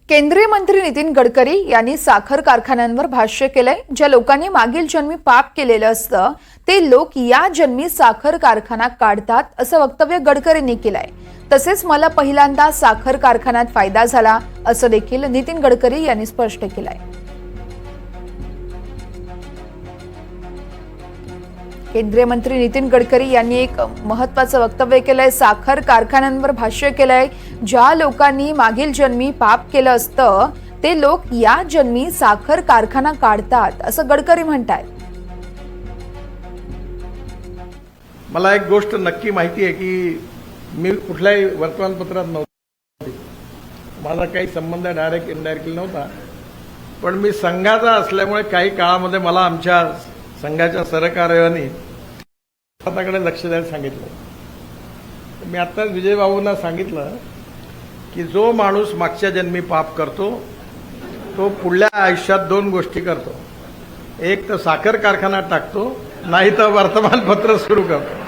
केंद्रीय मंत्री नितीन गडकरी यांनी साखर कारखान्यांवर भाष्य केलंय। ज्या लोकांनी मागील जन्मी पाप केलेलं असतं ते लोक या जन्मी साखर कारखाना काढतात असं वक्तव्य गडकरींनी केलंय। तसेच मला पहिल्यांदा साखर कारखान्यात फायदा झाला असं देखील नितीन गडकरी यांनी स्पष्ट केलंय। केंद्रीय मंत्री नितीन गडकरी यांनी एक महत्त्वाचं वक्तव्य केलंय। साखर कारखान्यांवर भाष्य केलंय। ज्या लोकांनी मागील जन्मी पाप केलं असतं ते लोक या जन्मी साखर कारखाना काढतात असं गडकरी म्हणतात। मला एक गोष्ट नक्की माहिती आहे की मी कुठल्याही वर्तमानपत्रात नव्हतो, माझा काही संबंध डायरेक्ट इनडायरेक्टली नव्हता, पण मी संघाचा असल्यामुळे काही काळामध्ये मला आमच्या संघाच्या सहकार्याने स्वतःकडे लक्ष द्यायला सांगितलं। मी आत्ताच विजयबाबूंना सांगितलं की जो माणूस मागच्या जन्मी पाप करतो तो पुढल्या आयुष्यात दोन गोष्टी करतो, एक तर साखर कारखाना टाकतो, नाही तर वर्तमानपत्र सुरू करतो।